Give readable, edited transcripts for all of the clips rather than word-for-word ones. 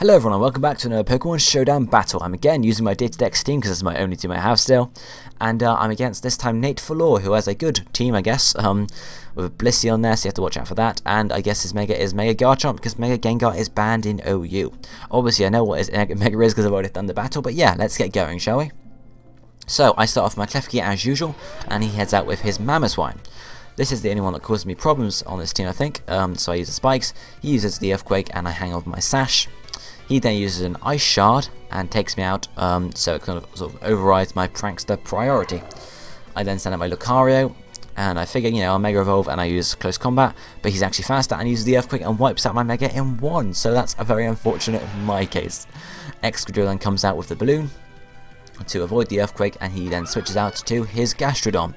Hello everyone and welcome back to another Pokémon Showdown Battle. I'm again using my Data Dex team because it's my only team I have still. And I'm against this time Nate Falor, who has a good team I guess, with a Blissey on there, so you have to watch out for that. And I guess his Mega is Mega Garchomp because Mega Gengar is banned in OU. Obviously I know what his Mega is because I've already done the battle, but yeah, let's get going, shall we? So I start off my Klefki as usual, and he heads out with his Mamoswine. This is the only one that causes me problems on this team I think, so I use the Spikes, he uses the Earthquake, and I hang on with my Sash. He then uses an Ice Shard and takes me out, so it kind of sort of overrides my Prankster priority. I then send out my Lucario, and I figure, you know, I'll Mega Evolve and I use Close Combat, but he's actually faster and uses the Earthquake and wipes out my Mega in one, so that's a very unfortunate in my case. Excadrill then comes out with the Balloon to avoid the Earthquake, and he then switches out to his Gastrodon.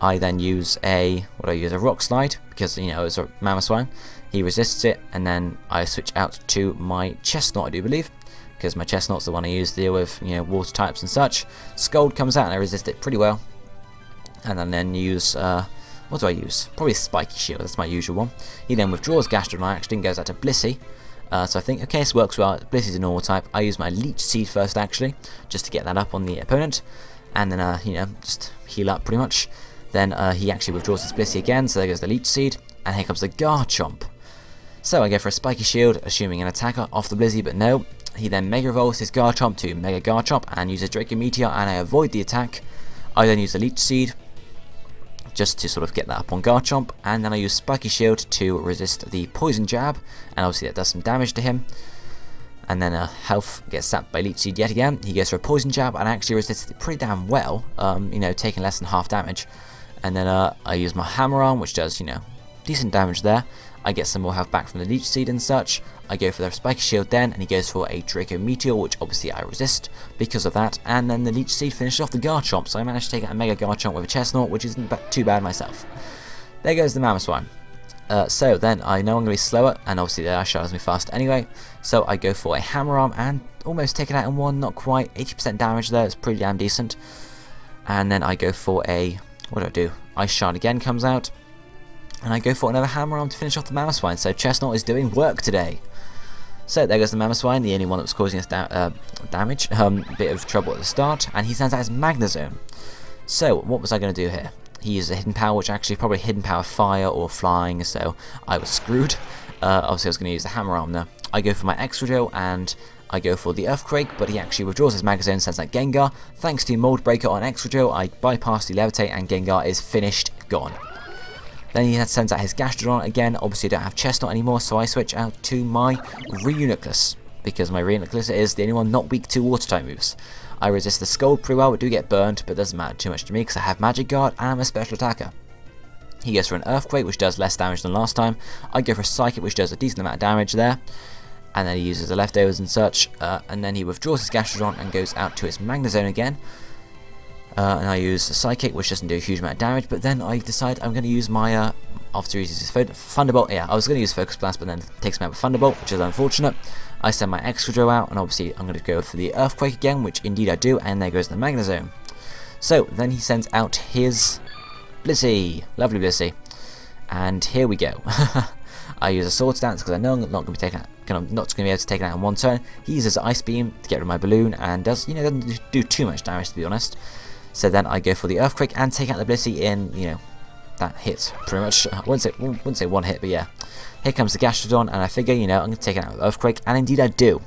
I then use a Rock Slide, because, you know, it's a Mamoswine. He resists it, and then I switch out to my Chestnut, I do believe, because my Chestnut's the one I use to deal with, you know, water types and such. Scald comes out and I resist it pretty well. And then use, what do I use? Probably Spiky Shield, that's my usual one. He then withdraws Gastrodon actually and goes out to Blissey. So I think, okay, this works well. Blissey's a normal type. I use my Leech Seed first actually, just to get that up on the opponent. And then, you know, just heal up pretty much. Then he actually withdraws his Blissey again, so there goes the Leech Seed. And here comes the Garchomp. So I go for a Spiky Shield, assuming an attacker off the Blissey, but no. He then Mega Evolves his Garchomp to Mega Garchomp and uses Draco Meteor, and I avoid the attack. I then use the Leech Seed, just to sort of get that up on Garchomp, and then I use Spiky Shield to resist the Poison Jab, and obviously that does some damage to him. And then Health gets sapped by Leech Seed yet again. He goes for a Poison Jab and actually resists it pretty damn well, you know, taking less than half damage. And then I use my Hammer Arm, which does, you know, decent damage there. I get some more health back from the Leech Seed and such. I go for the Spiky Shield then, and he goes for a Draco Meteor, which obviously I resist because of that. And then the Leech Seed finishes off the Garchomp, so I managed to take out a Mega Garchomp with a Chestnut, which isn't too bad myself. There goes the Mamoswine. So then I know I'm going to be slower, and obviously the Ice Shard has me fast anyway. So I go for a Hammer Arm and almost take it out in one, not quite. 80% damage there, it's pretty damn decent. And then I go for a, what do? Ice Shard again comes out. And I go for another Hammer Arm to finish off the Mamoswine, so Chestnut is doing work today. So there goes the Mamoswine, the only one that was causing us damage, bit of trouble at the start, and he sends out his Magnezone. So what was I going to do here? He uses a Hidden Power, which actually probably Hidden Power Fire or Flying, so I was screwed. Obviously I was going to use the Hammer Arm there. I go for my Excadrill, and I go for the Earthquake, but he actually withdraws his Magnezone, sends out Gengar. Thanks to Mold Breaker on Excadrill, I bypass the Levitate, and Gengar is finished, gone. Then he sends out his Gastrodon again. Obviously I don't have Chestnut anymore, so I switch out to my Reuniclus, because my Reuniclus is the only one not weak to water type moves. I resist the Scald pretty well, but do get burned, but it doesn't matter too much to me because I have Magic Guard and I'm a special attacker. He goes for an Earthquake, which does less damage than last time. I go for a Psychic, which does a decent amount of damage there. And then he uses the leftovers and such, and then he withdraws his Gastrodon and goes out to his Magnezone again. And I use a Psychic, which doesn't do a huge amount of damage, but then I decide I'm going to use my, after he uses his Thunderbolt, yeah, I was going to use Focus Blast, but then it takes me out with Thunderbolt, which is unfortunate. I send my Excadrill out, and obviously I'm going to go for the Earthquake again, which indeed I do, and there goes the Magnezone. So, then he sends out his Blissey, lovely Blissey, and here we go. I use a Swords Dance because I know I'm not going to be taking out, not going to be able to take it out in one turn. He uses Ice Beam to get rid of my Balloon, and does, you know, doesn't do too much damage to be honest. So then I go for the Earthquake and take out the Blissey in, you know, that hits pretty much. I wouldn't say one hit, but yeah. Here comes the Gastrodon, and I figure, you know, I'm going to take it out with Earthquake, and indeed I do.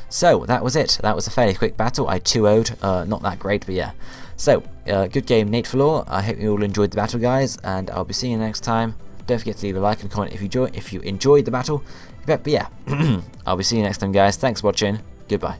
So that was it. That was a fairly quick battle. I 2-0'd, not that great, but yeah. So, good game, Nate Falor. I hope you all enjoyed the battle, guys, and I'll be seeing you next time. Don't forget to leave a like and comment if you enjoyed the battle. But yeah, I'll be seeing you next time, guys. Thanks for watching. Goodbye.